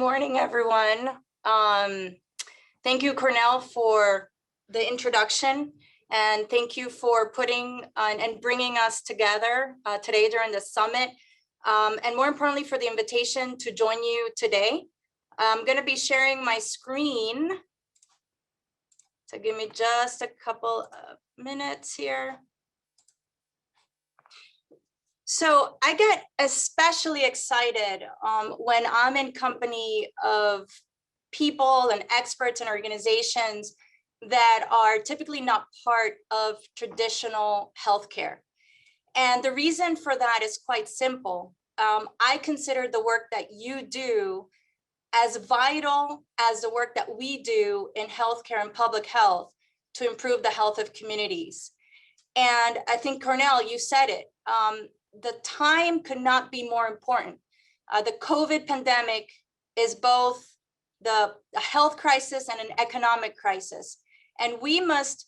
Morning, everyone. Thank you, Cornell, for the introduction, and thank you for putting and bringing us together today during the summit, and more importantly, for the invitation to join you today. I'm going to be sharing my screen, so give me just a couple of minutes here. So I get especially excited when I'm in company of people and experts and organizations that are typically not part of traditional healthcare. And the reason for that is quite simple. I consider the work that you do as vital as the work that we do in healthcare and public health to improve the health of communities. And I think, Cornell, you said it. The time could not be more important. The COVID pandemic is both the health crisis and an economic crisis. And we must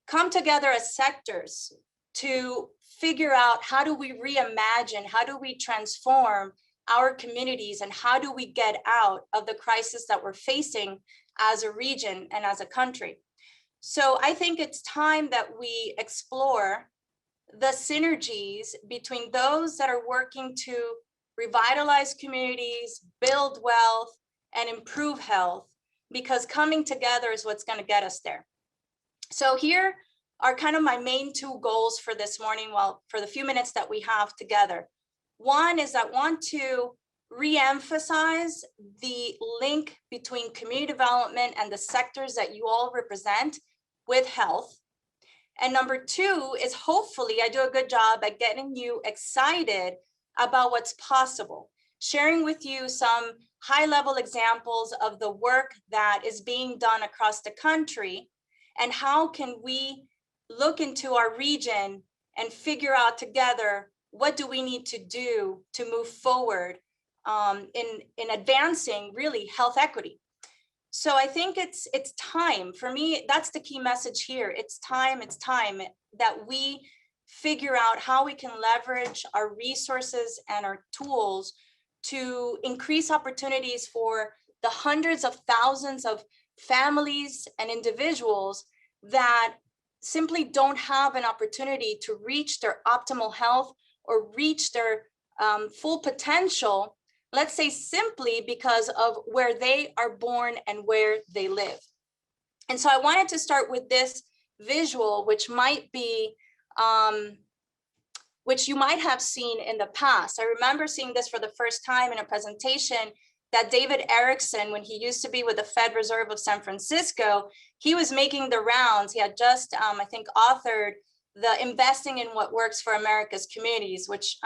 come together as sectors to figure out how do we reimagine, how do we transform our communities, and how do we get out of the crisis that we're facing as a region and as a country. So I think it's time that we explore the synergies between those that are working to revitalize communities, build wealth, and improve health, because coming together is what's going to get us there. So here are kind of my main two goals for this morning, for the few minutes that we have together. One is I want to re-emphasize the link between community development and the sectors that you all represent with health. And number two is hopefully I do a good job at getting you excited about what's possible, sharing with you some high-level examples of the work that is being done across the country, and how can we look into our region and figure out together what do we need to do to move forward in advancing really health equity. So I think it's time for me. That's the key message here. It's time that we figure out how we can leverage our resources and our tools to increase opportunities for the hundreds of thousands of families and individuals that simply don't have an opportunity to reach their optimal health or reach their full potential, let's say simply because of where they are born and where they live. And so I wanted to start with this visual, which might be, which you might have seen in the past. I remember seeing this for the first time in a presentation that David Erickson, when he used to be with the Fed Reserve of San Francisco, he was making the rounds. He had just, I think, authored the Investing in What Works for America's Communities, which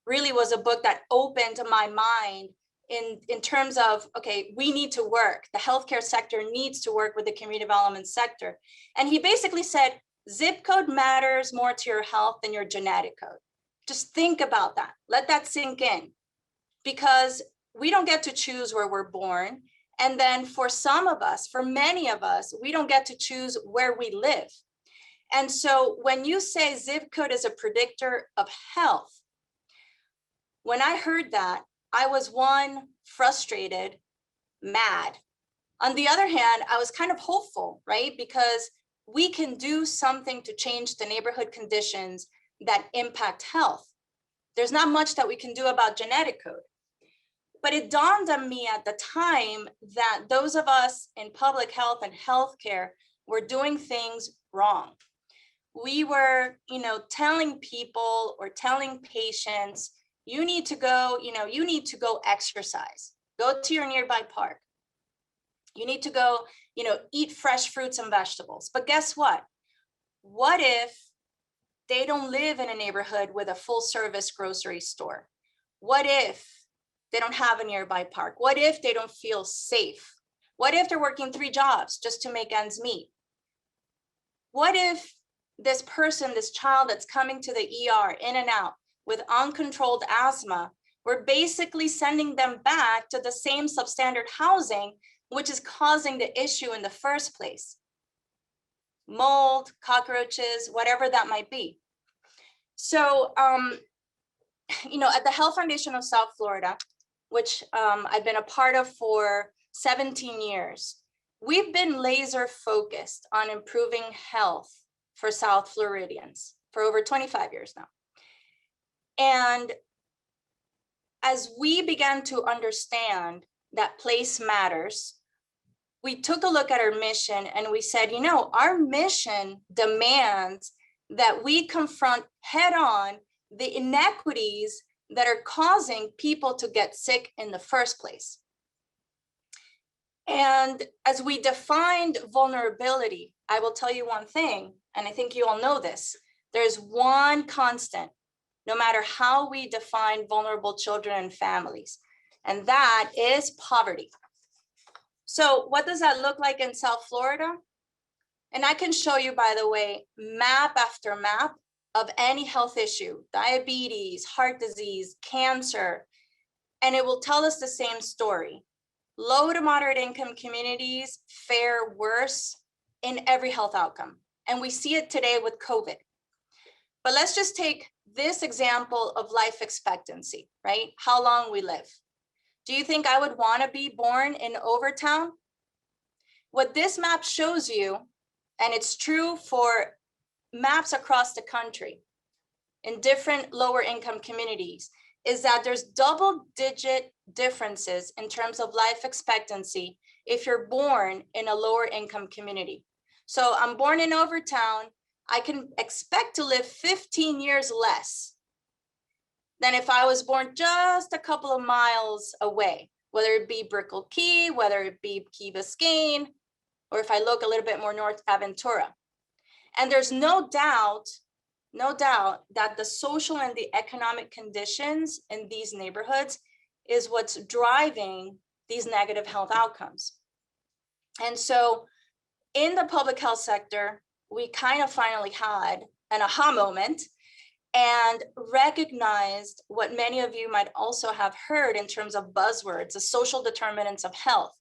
really was a book that opened my mind in terms of, okay, we need to work. The healthcare sector needs to work with the community development sector. And he basically said, zip code matters more to your health than your genetic code. Just think about that. Let that sink in, because we don't get to choose where we're born. And then for some of us, for many of us, we don't get to choose where we live. And so when you say zip code is a predictor of health, when I heard that, I was one, frustrated, mad. On the other hand, I was kind of hopeful, right? Because we can do something to change the neighborhood conditions that impact health. There's not much that we can do about genetic code. But it dawned on me at the time that those of us in public health and healthcare were doing things wrong. We were, telling people or telling patients, you need to go, you need to go exercise, go to your nearby park. You need to go, eat fresh fruits and vegetables. But guess what? What if they don't live in a neighborhood with a full service grocery store? What if they don't have a nearby park? What if they don't feel safe? What if they're working 3 jobs just to make ends meet? What if this person, this child that's coming to the ER in and out with uncontrolled asthma, we're basically sending them back to the same substandard housing, which is causing the issue in the first place? Mold, cockroaches, whatever that might be. So, at the Health Foundation of South Florida, which I've been a part of for 17 years, we've been laser focused on improving health for South Floridians for over 25 years now. And as we began to understand that place matters, we took a look at our mission and we said, you know, our mission demands that we confront head on the inequities that are causing people to get sick in the first place. And as we defined vulnerability, I will tell you one thing, and I think you all know this, there's one constant, no matter how we define vulnerable children and families, and that is poverty. So what does that look like in South Florida? And I can show you, by the way, map after map of any health issue, diabetes, heart disease, cancer, and it will tell us the same story. Low to moderate income communities fare worse in every health outcome. And we see it today with COVID. But let's just take this example of life expectancy, right? How long we live. Do you think I would want to be born in Overtown? What this map shows you, and it's true for maps across the country in different lower income communities, is that there's double-digit differences in terms of life expectancy if you're born in a lower income community. So I'm born in Overtown, I can expect to live 15 years less than if I was born just a couple of miles away, whether it be Brickell Key, whether it be Key Biscayne, or if I look a little bit more north, Aventura. And there's no doubt that the social and the economic conditions in these neighborhoods is what's driving these negative health outcomes. And so in the public health sector, we kind of finally had an aha moment and recognized what many of you might also have heard in terms of buzzwords, the social determinants of health.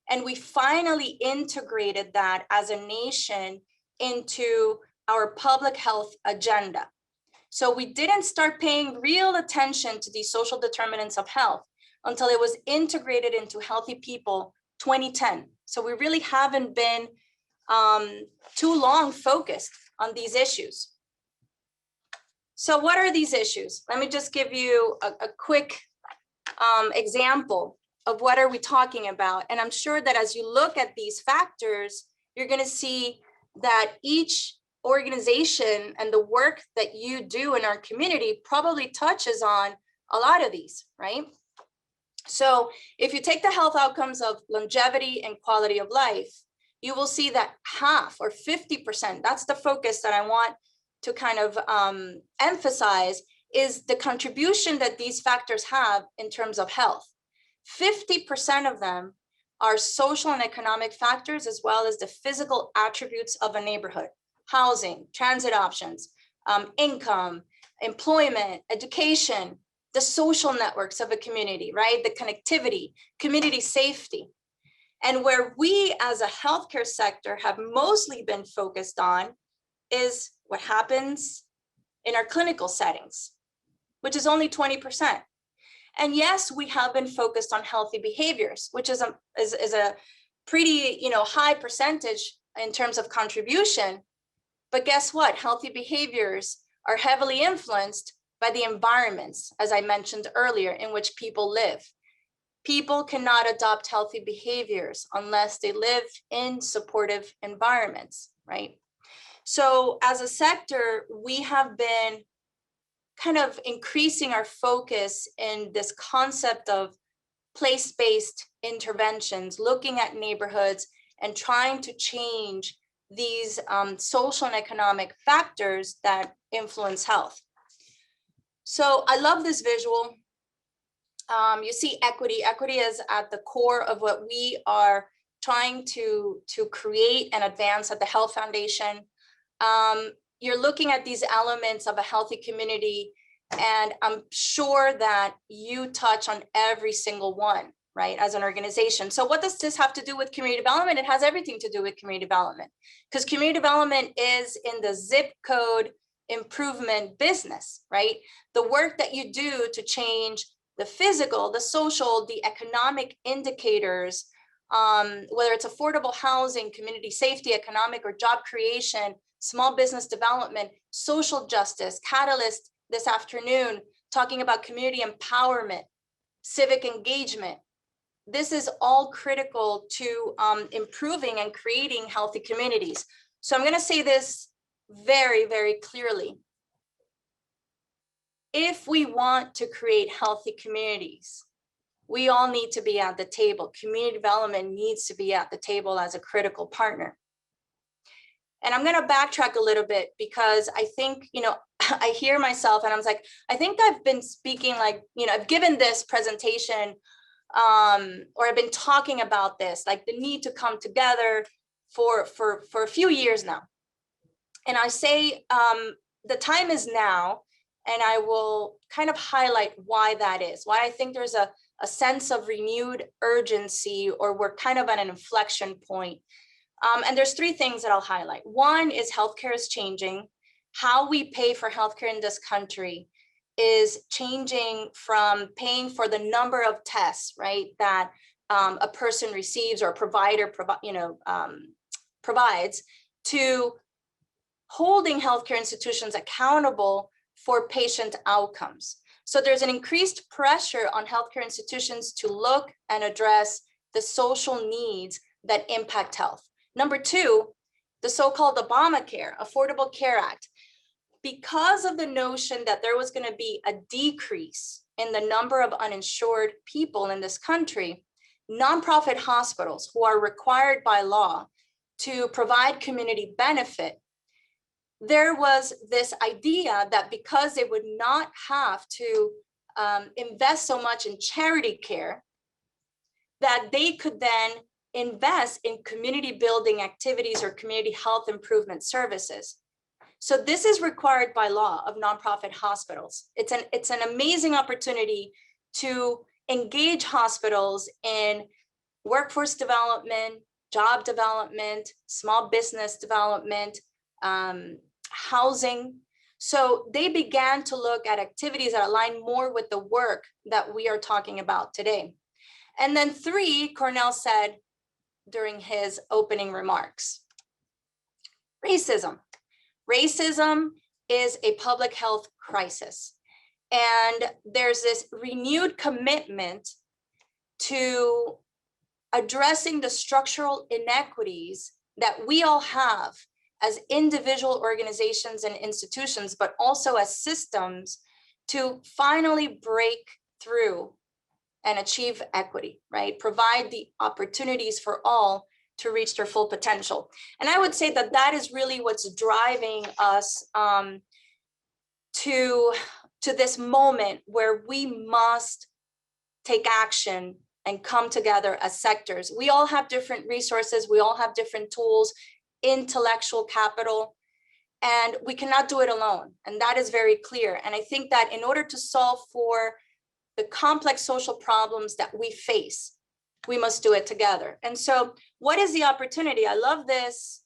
And we finally integrated that as a nation into our public health agenda. So we didn't start paying real attention to these social determinants of health until it was integrated into Healthy People 2010. So we really haven't been too long focused on these issues. So what are these issues? Let me just give you a quick example of what are we talking about. And I'm sure that as you look at these factors, you're going to see that each organization and the work that you do in our community probably touches on a lot of these, right? So if you take the health outcomes of longevity and quality of life, you will see that half or 50%, that's the focus that I want to kind of emphasize, is the contribution that these factors have in terms of health. 50% of them are social and economic factors, as well as the physical attributes of a neighborhood: housing, transit options, income, employment, education, the social networks of a community, right? The connectivity, community safety. And where we as a healthcare sector have mostly been focused on is what happens in our clinical settings, which is only 20%. And yes, we have been focused on healthy behaviors, which is a pretty high percentage in terms of contribution. But guess what? Healthy behaviors are heavily influenced by the environments, as I mentioned earlier, in which people live. People cannot adopt healthy behaviors unless they live in supportive environments, right? So as a sector, we have been kind of increasing our focus in this concept of place-based interventions, looking at neighborhoods and trying to change these social and economic factors that influence health. So I love this visual. You see equity. Equity is at the core of what we are trying to create and advance at the Health Foundation. You're looking at these elements of a healthy community, and I'm sure that you touch on every single one, right, as an organization. So what does this have to do with community development? It has everything to do with community development, because community development is in the zip code improvement business, right? The work that you do to change the physical, the social, the economic indicators, whether it's affordable housing, community safety, economic or job creation, small business development, social justice, catalyst this afternoon, talking about community empowerment, civic engagement. This is all critical to improving and creating healthy communities. So I'm going to say this very, very clearly. If we want to create healthy communities, we all need to be at the table. Community development needs to be at the table as a critical partner. And I'm going to backtrack a little bit because I think, I hear myself and I was like, I think I've been speaking like, I've given this presentation or I've been talking about this, like the need to come together for a few years now. And I say the time is now, and I will kind of highlight why that is, why I think there's a sense of renewed urgency, or we're kind of at an inflection point. And there's three things that I'll highlight. One is healthcare is changing. How we pay for healthcare in this country is changing from paying for the number of tests, right, that a person receives or a provider provides, to holding healthcare institutions accountable for patient outcomes. So there's an increased pressure on healthcare institutions to look and address the social needs that impact health. Number two, the so-called Obamacare, Affordable Care Act. Because of the notion that there was going to be a decrease in the number of uninsured people in this country, nonprofit hospitals who are required by law to provide community benefit, there was this idea that because they would not have to invest so much in charity care, that they could then invest in community building activities or community health improvement services. So this is required by law of nonprofit hospitals. It's an amazing opportunity to engage hospitals in workforce development, job development, small business development, housing. So they began to look at activities that align more with the work that we are talking about today. And then three, Cornell said during his opening remarks, racism. Racism is a public health crisis. And there's this renewed commitment to addressing the structural inequities that we all have as individual organizations and institutions, but also as systems, to finally break through and achieve equity, right? Provide the opportunities for all to reach their full potential. And I would say that that is really what's driving us to this moment where we must take action and come together as sectors. We all have different resources. We all have different tools, intellectual capital, and we cannot do it alone. And that is very clear. And I think that in order to solve for the complex social problems that we face, we must do it together. And so what is the opportunity? I love this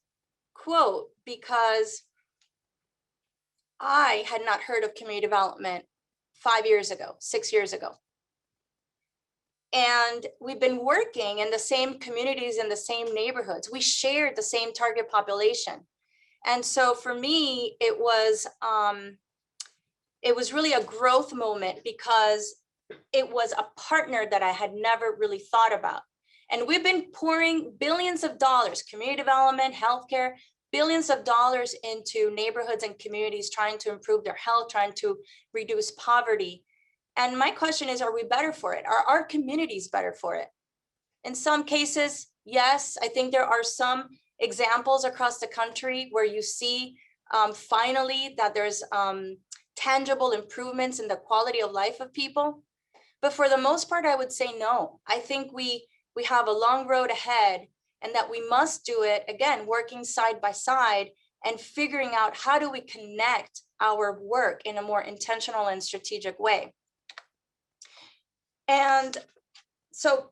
quote because I had not heard of community development 5 years ago, 6 years ago. And we've been working in the same communities, in the same neighborhoods. We shared the same target population. And so for me, it was really a growth moment because it was a partner that I had never really thought about. And we've been pouring billions of dollars, community development, healthcare, billions of dollars into neighborhoods and communities, trying to improve their health, trying to reduce poverty. And my question is, are we better for it? Are our communities better for it? In some cases, yes. I think there are some examples across the country where you see finally that there's tangible improvements in the quality of life of people. But for the most part, I would say no. I think we have a long road ahead, and that we must do it, again, working side by side and figuring out how do we connect our work in a more intentional and strategic way. And so,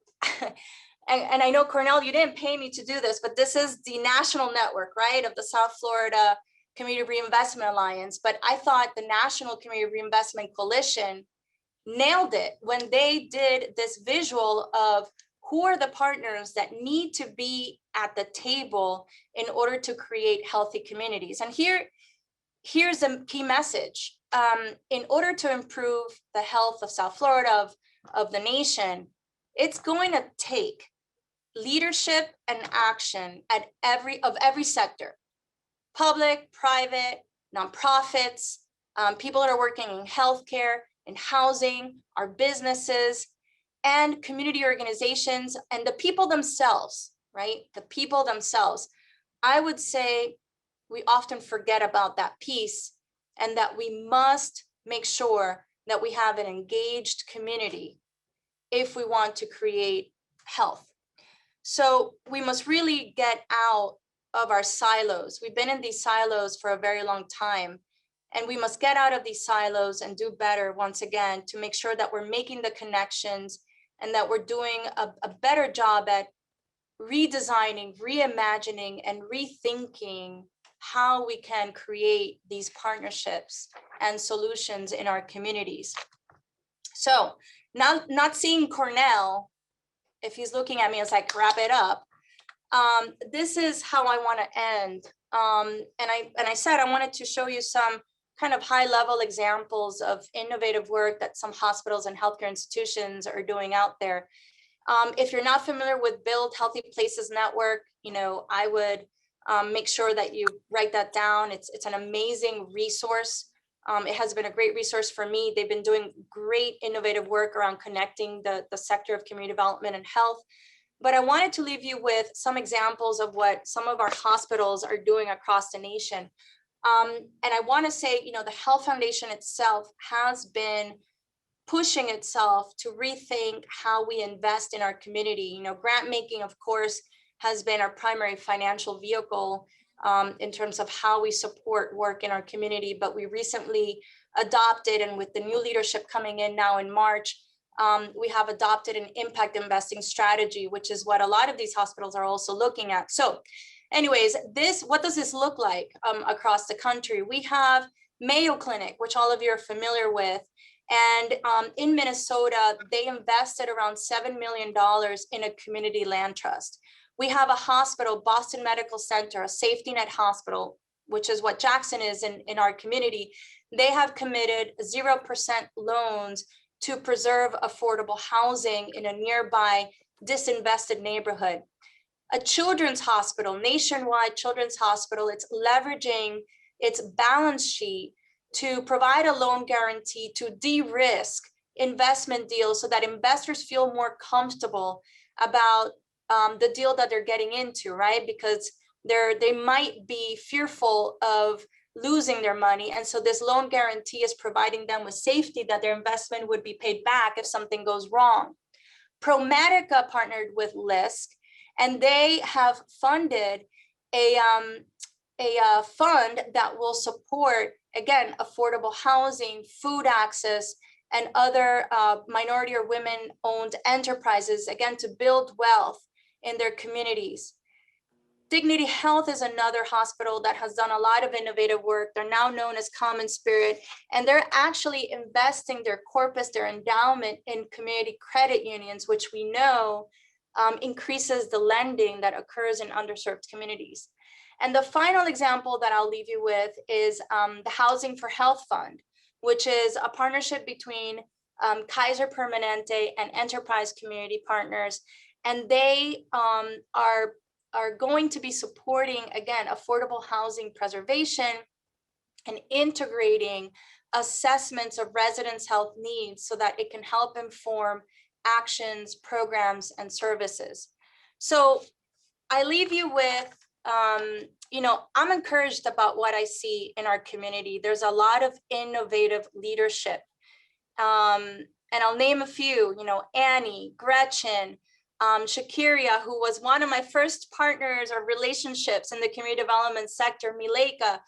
and I know, Cornell, you didn't pay me to do this, but this is the national network, right, of the South Florida Community Reinvestment Alliance. But I thought the National Community Reinvestment Coalition nailed it when they did this visual of who are the partners that need to be at the table in order to create healthy communities. And here's a key message. In order to improve the health of South Florida, of the nation, it's going to take leadership and action at every sector, public, private, nonprofits, people that are working in healthcare, in housing, our businesses, and community organizations, and the people themselves, right? The people themselves. I would say we often forget about that piece, and that we must make sure that we have an engaged community if we want to create health. So we must really get out of our silos. We've been in these silos for a very long time, and we must get out of these silos and do better once again to make sure that we're making the connections and that we're doing a better job at redesigning, reimagining, and rethinking how we can create these partnerships and solutions in our communities. So now, not seeing Cornell, if he's looking at me, it's like, wrap it up. This is how I want to end. And I said I wanted to show you some kind of high-level examples of innovative work that some hospitals and healthcare institutions are doing out there. If you're not familiar with Build Healthy Places Network, I would make sure that you write that down. It's an amazing resource. It has been a great resource for me. They've been doing great innovative work around connecting the sector of community development and health. But I wanted to leave you with some examples of what some of our hospitals are doing across the nation. And I want to say, the Health Foundation itself has been pushing itself to rethink how we invest in our community. Grant making, of course, has been our primary financial vehicle in terms of how we support work in our community. But we recently adopted, and with the new leadership coming in now in March, we have adopted an impact investing strategy, which is what a lot of these hospitals are also looking at. So anyways, what does this look like across the country? We have Mayo Clinic, which all of you are familiar with. And in Minnesota, they invested around $7 million in a community land trust. We have a hospital, Boston Medical Center, a safety net hospital, which is what Jackson is in our community. They have committed 0% loans to preserve affordable housing in a nearby disinvested neighborhood. A children's hospital, Nationwide Children's Hospital, it's leveraging its balance sheet to provide a loan guarantee to de-risk investment deals so that investors feel more comfortable about the deal that they're getting into, right? Because they might be fearful of losing their money. And so this loan guarantee is providing them with safety that their investment would be paid back if something goes wrong. ProMedica partnered with LISC, and they have funded a fund that will support, again, affordable housing, food access, and other minority or women-owned enterprises, again, to build wealth in their communities. Dignity Health is another hospital that has done a lot of innovative work. They're now known as Common Spirit, and they're actually investing their corpus, their endowment, in community credit unions, which we know increases the lending that occurs in underserved communities. And the final example that I'll leave you with is the Housing for Health Fund, which is a partnership between Kaiser Permanente and Enterprise Community Partners. And they are going to be supporting, again, affordable housing preservation and integrating assessments of residents' health needs so that it can help inform actions, programs, and services. So I leave you with, I'm encouraged about what I see in our community. There's a lot of innovative leadership. And I'll name a few, Annie, Gretchen, Shakiria, who was one of my first partners or relationships in the community development sector, Mileka.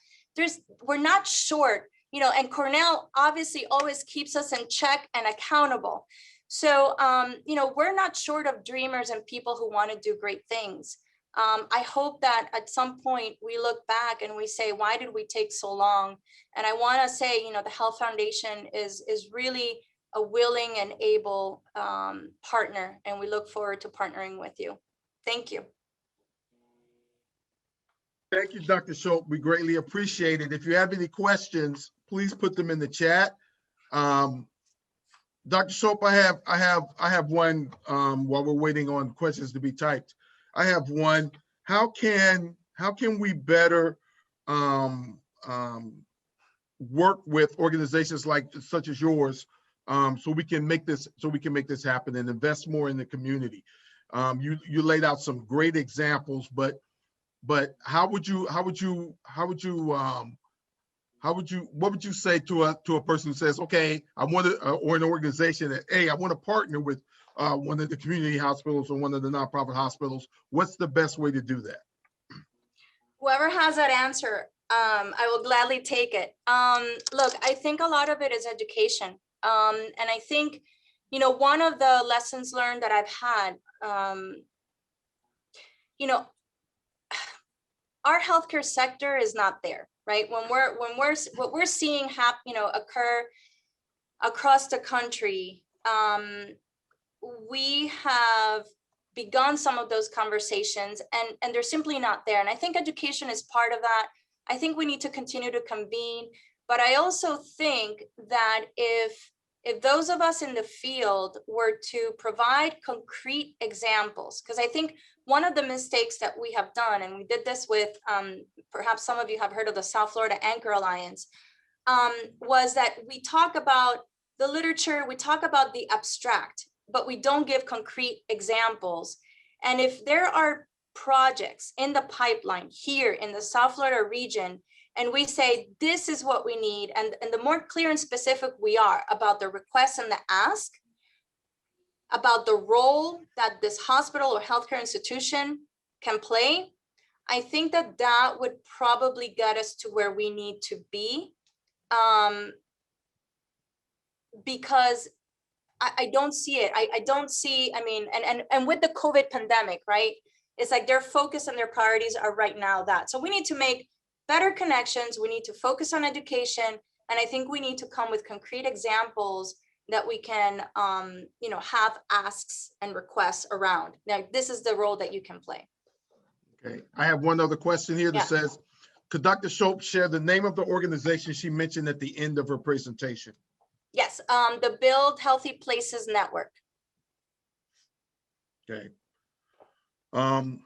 We're not short, and Cornell obviously always keeps us in check and accountable. So, we're not short of dreamers and people who want to do great things. I hope that at some point we look back and we say, why did we take so long? And I want to say, the Health Foundation is really a willing and able partner, and we look forward to partnering with you. Thank you. Thank you, Dr. Schoepp. We greatly appreciate it. If you have any questions, please put them in the chat. Dr. Schoepp, I have one while we're waiting on questions to be typed. I have one. How can we better work with organizations such as yours, so we can make this happen and invest more in the community? You laid out some great examples, but what would you say to a person who says, okay, I want to, or an organization that, hey, I want to partner with one of the community hospitals or one of the nonprofit hospitals? What's the best way to do that? Whoever has that answer, I will gladly take it. Look, I think a lot of it is education. And I think, you know, one of the lessons learned that I've had, you know, our healthcare sector is not there, right? What we're seeing occur across the country, we have begun some of those conversations, and they're simply not there. And I think education is part of that. I think we need to continue to convene, but I also think that if those of us in the field were to provide concrete examples, because I think one of the mistakes that we have done, and we did this with, perhaps some of you have heard of the South Florida Anchor Alliance, was that we talk about the literature, we talk about the abstract, but we don't give concrete examples. And if there are projects in the pipeline here in the South Florida region, and we say, this is what we need, and the more clear and specific we are about the request and the ask, about the role that this hospital or healthcare institution can play, I think that that would probably get us to where we need to be. Because I don't see it. I don't see, I mean, and with the COVID pandemic, right? It's like their focus and their priorities are right now that. So we need to make better connections. We need to focus on education. And I think we need to come with concrete examples that we can, you know, have asks and requests around. Now, this is the role that you can play. Okay, I have one other question here that says, could Dr. Schoepp share the name of the organization she mentioned at the end of her presentation? Yes, the Build Healthy Places Network. Okay. I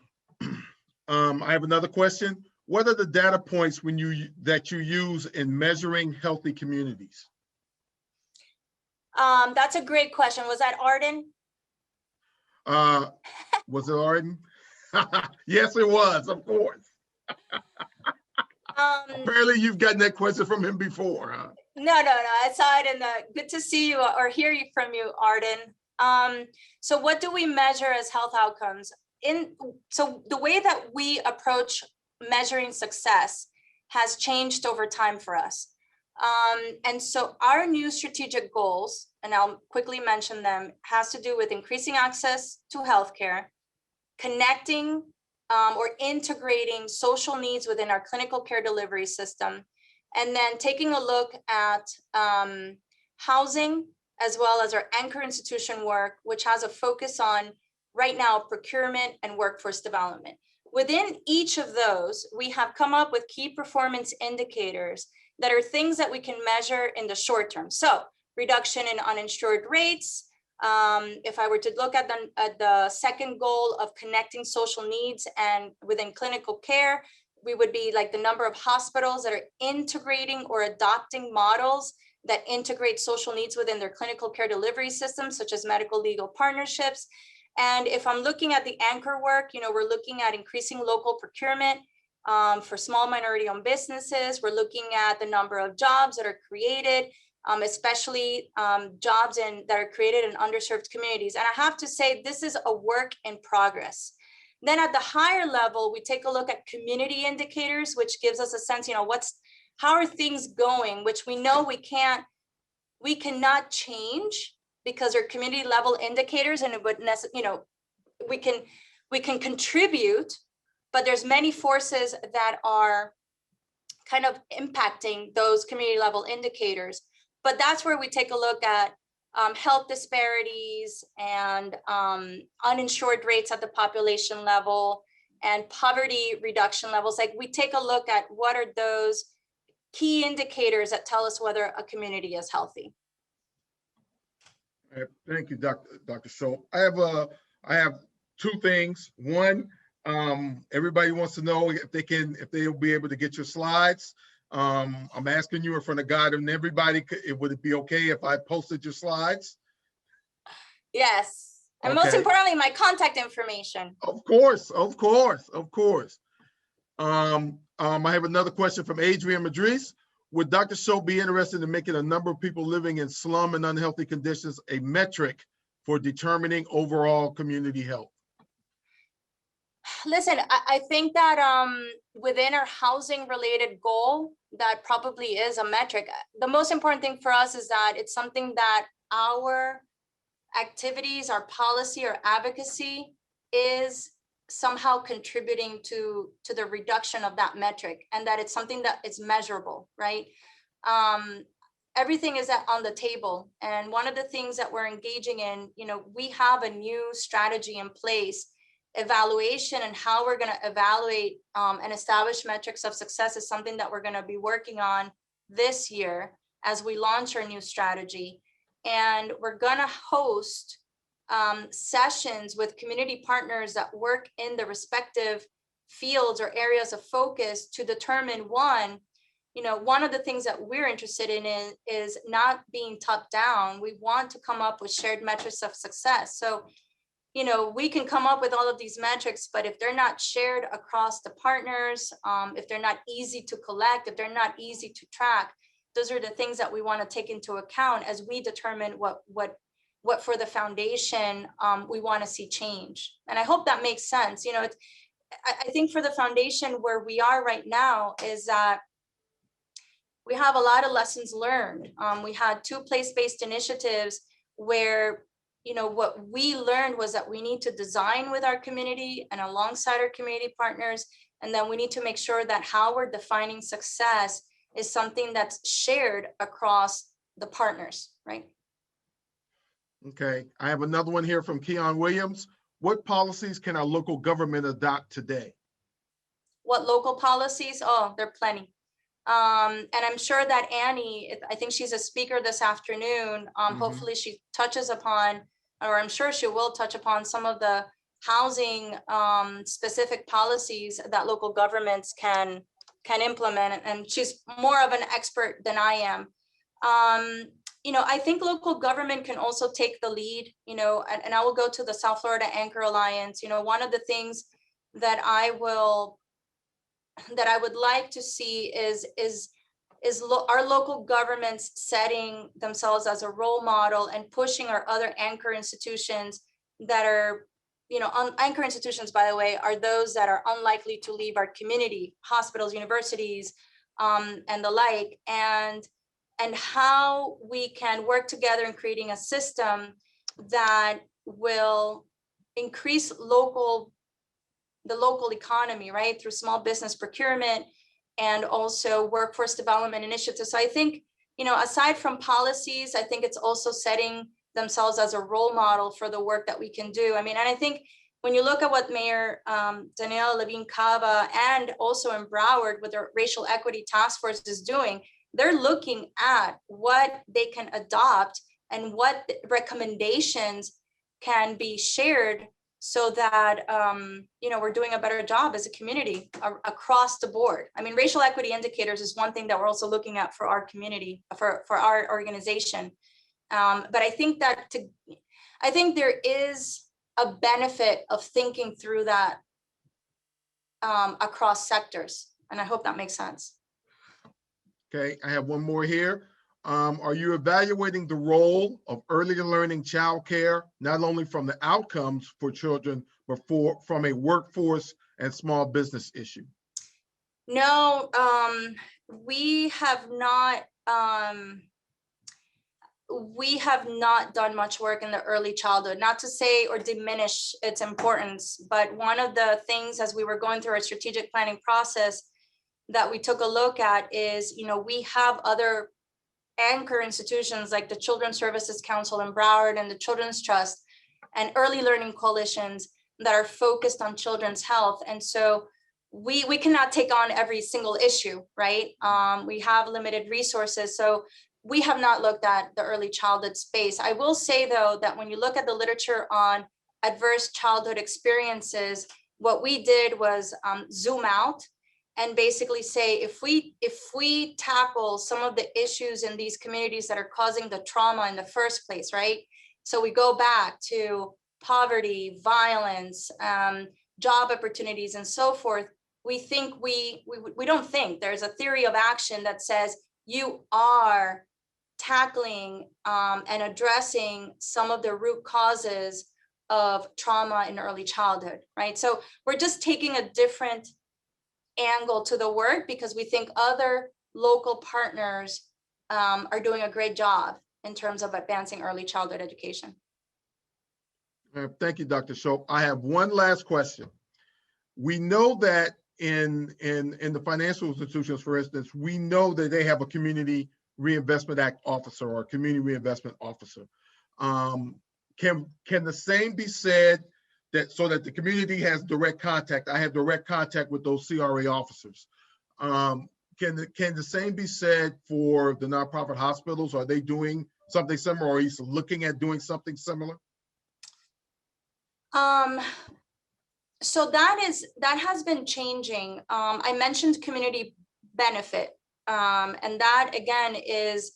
have another question. What are the data points that you use in measuring healthy communities? That's a great question. Was that Arden? Was it Arden? Yes, it was, of course. Apparently you've gotten that question from him before, huh? No, I saw it in the, good to see you or hear you from you, Arden. So what do we measure as health outcomes? So the way that we approach measuring success has changed over time for us. And so our new strategic goals, and I'll quickly mention them, has to do with increasing access to healthcare, connecting or integrating social needs within our clinical care delivery system, and then taking a look at housing, as well as our anchor institution work, which has a focus on, right now, procurement and workforce development. Within each of those, we have come up with key performance indicators that are things that we can measure in the short term. So reduction in uninsured rates. If I were to look at the second goal of connecting social needs and within clinical care, we would be like the number of hospitals that are integrating or adopting models that integrate social needs within their clinical care delivery systems, such as medical legal partnerships. And if I'm looking at the anchor work, you know, we're looking at increasing local procurement for small minority-owned businesses. We're looking at the number of jobs that are created, especially jobs that are created in underserved communities. And I have to say, this is a work in progress. Then at the higher level, we take a look at community indicators, which gives us a sense, you know, how are things going, which we know we cannot change because they're community level indicators, and it would, you know, we can contribute, but there's many forces that are kind of impacting those community level indicators. But that's where we take a look at health disparities and uninsured rates at the population level and poverty reduction levels. Like we take a look at what are those key indicators that tell us whether a community is healthy. All right, thank you, Dr. Schoepp. I have two things. One, everybody wants to know if they'll be able to get your slides. I'm asking you in front of God and everybody, would it be okay if I posted your slides? Yes, and Okay. most importantly, my contact information. Of course, of course, of course. I have another question from Adrian Madris. Would Dr. Schoepp be interested in making a number of people living in slum and unhealthy conditions a metric for determining overall community health? Listen, I think that within our housing related goal, that probably is a metric. The most important thing for us is that it's something that our activities, our policy, our advocacy is somehow contributing to the reduction of that metric, and that it's something that is measurable, right? Everything is on the table. And one of the things that we're engaging in, we have a new strategy in place. Evaluation and how we're going to evaluate and establish metrics of success is something that we're going to be working on this year as we launch our new strategy. And we're going to host sessions with community partners that work in the respective fields or areas of focus to determine one of the things that we're interested in is not being top down. We want to come up with shared metrics of success. So, we can come up with all of these metrics, but if they're not shared across the partners, if they're not easy to collect, if they're not easy to track, those are the things that we want to take into account as we determine what for the foundation we want to see change. And I hope that makes sense. I think for the foundation where we are right now is that we have a lot of lessons learned. We had 2 place-based initiatives where, what we learned was that we need to design with our community and alongside our community partners. And then we need to make sure that how we're defining success is something that's shared across the partners, right? Okay, I have another one here from Keon Williams. What policies can our local government adopt today? What local policies? Oh, there are plenty. And I'm sure that Annie, I think she's a speaker this afternoon. Hopefully she touches upon, or I'm sure she will touch upon some of the housing specific policies that local governments can implement. And she's more of an expert than I am. I think local government can also take the lead, and I will go to the South Florida Anchor Alliance. One of the things that I would like to see is our local governments setting themselves as a role model and pushing our other anchor institutions that are, anchor institutions, by the way, are those that are unlikely to leave our community, hospitals, universities, and the like, and how we can work together in creating a system that will increase the local economy, right, through small business procurement and also workforce development initiatives. So I think, aside from policies, I think it's also setting themselves as a role model for the work that we can do. And I think when you look at what Mayor Danielle Levine Cava and also in Broward with their racial equity task force is doing, they're looking at what they can adopt and what recommendations can be shared so that, we're doing a better job as a community across the board. Racial equity indicators is one thing that we're also looking at for our community, for our organization. But I think there is a benefit of thinking through that across sectors. And I hope that makes sense. Okay, I have one more here. Are you evaluating the role of early learning childcare, not only from the outcomes for children, but from a workforce and small business issue? No, we have not done much work in the early childhood, not to say or diminish its importance, but one of the things as we were going through our strategic planning process that we took a look at is, we have other anchor institutions like the Children's Services Council in Broward and the Children's Trust and early learning coalitions that are focused on children's health. And so we cannot take on every single issue, right? We have limited resources. So we have not looked at the early childhood space. I will say, though, that when you look at the literature on adverse childhood experiences, what we did was zoom out and basically say, if we tackle some of the issues in these communities that are causing the trauma in the first place, right? So we go back to poverty, violence, job opportunities, and so forth. We think we don't think, there's a theory of action that says you are tackling and addressing some of the root causes of trauma in early childhood, right? So we're just taking a different angle to the work because we think other local partners are doing a great job in terms of advancing early childhood education. Thank you, Dr. Schoepp. I have one last question. We know that in the financial institutions, for instance, we know that they have a Community Reinvestment Act officer or a community reinvestment officer. Can the same be said that so that the community has direct contact? I have direct contact with those CRA officers. Can the same be said for the nonprofit hospitals? Are they doing something similar, or are you looking at doing something similar? So that has been changing. I mentioned community benefit, and that again is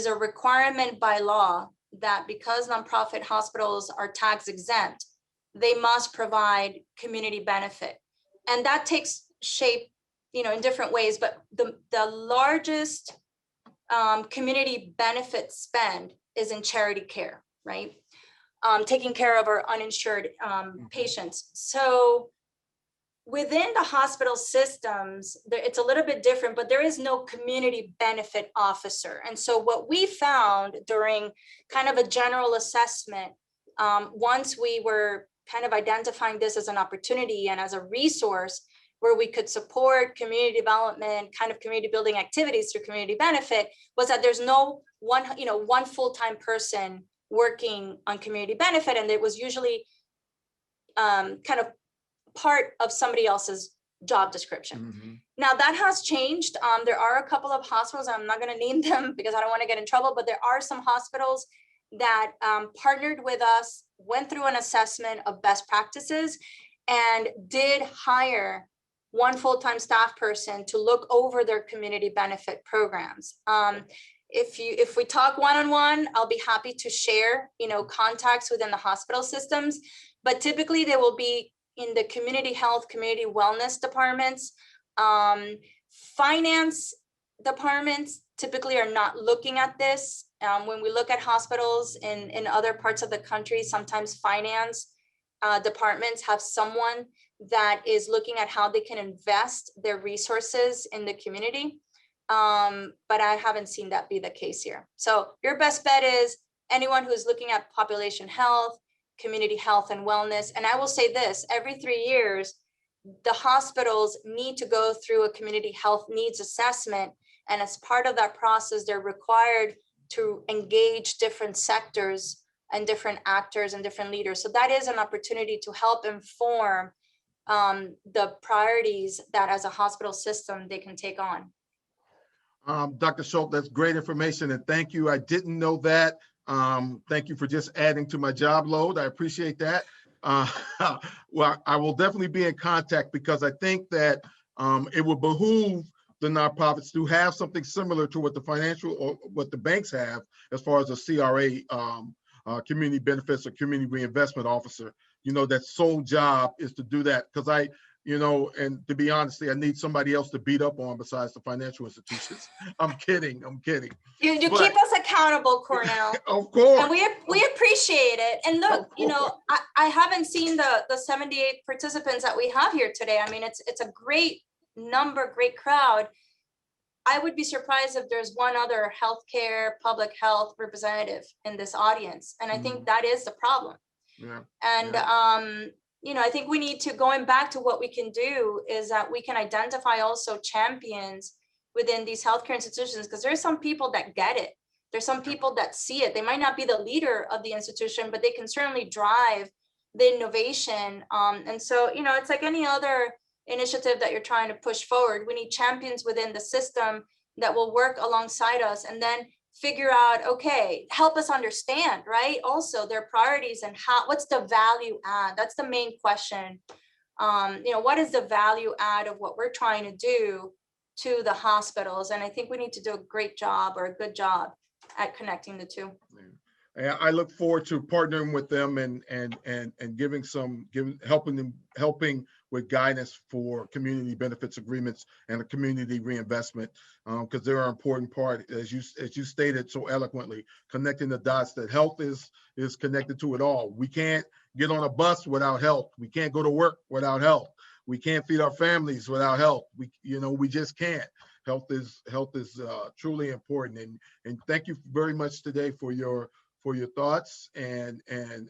a requirement by law that because nonprofit hospitals are tax exempt, they must provide community benefit, and that takes shape, in different ways. But the largest community benefit spend is in charity care, right? Taking care of our uninsured patients. So within the hospital systems, it's a little bit different, but there is no community benefit officer. And so what we found during kind of a general assessment, once we were kind of identifying this as an opportunity and as a resource where we could support community development, kind of community building activities through community benefit, was that there's no one full-time person working on community benefit, and it was usually kind of part of somebody else's job description. Mm-hmm. Now that has changed. There are a couple of hospitals, I'm not going to name them because I don't want to get in trouble, but there are some hospitals that partnered with us, went through an assessment of best practices, and did hire one full-time staff person to look over their community benefit programs. If we talk one-on-one, I'll be happy to share, contacts within the hospital systems, but typically they will be in the community health, community wellness departments. Finance departments typically are not looking at this. When we look at hospitals in other parts of the country, sometimes finance departments have someone that is looking at how they can invest their resources in the community. But I haven't seen that be the case here. So your best bet is anyone who's looking at population health, community health and wellness. And I will say this, every 3 years, the hospitals need to go through a community health needs assessment. And as part of that process, they're required to engage different sectors and different actors and different leaders. So that is an opportunity to help inform the priorities that as a hospital system they can take on. Dr. Schoepp, that's great information, and thank you. I didn't know that. Thank you for just adding to my job load. I appreciate that. Well, I will definitely be in contact because I think that it will behoove the nonprofits to have something similar to what the financial or what the banks have as far as a CRA, community benefits or community reinvestment officer. That sole job is to do that because and to be honest, I need somebody else to beat up on besides the financial institutions. I'm kidding. You keep us accountable, Cornell. Of course. And we appreciate it. And look, I haven't seen the 78 participants that we have here today. I mean, it's a great number, great crowd. I would be surprised if there's one other healthcare, public health representative in this audience. And I think that is the problem. Yeah. And I think we need to, going back to what we can do is that we can identify also champions within these healthcare institutions, because there's some people that get it. There's some people that see it. They might not be the leader of the institution, but they can certainly drive the innovation. And so, you know, it's like any other initiative that you're trying to push forward. We need champions within the system that will work alongside us and then figure out, okay, help us understand, right? Also their priorities and what's the value add? That's the main question. You know, what is the value add of what we're trying to do to the hospitals? And I think we need to do a great job or a good job at connecting the two. And I look forward to partnering with them and helping with guidance for community benefits agreements and a community reinvestment, because they're an important part, as you stated so eloquently, connecting the dots that health is connected to it all. We can't get on a bus without health. We can't go to work without health. We can't feed our families without health. We just can't. Health is truly important. And thank you very much today for your thoughts and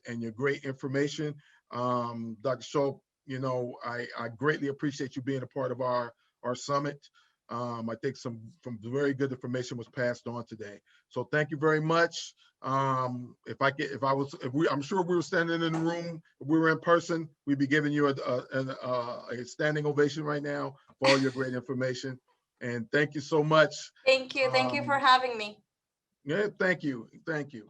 your great information. Dr. Schoepp, you know, I greatly appreciate you being a part of our summit. I think some very good information was passed on today. So thank you very much. I'm sure if we were standing in the room, if we were in person, we'd be giving you a standing ovation right now for all your great information. And thank you so much. Thank you. Thank you for having me. Yeah, thank you. Thank you.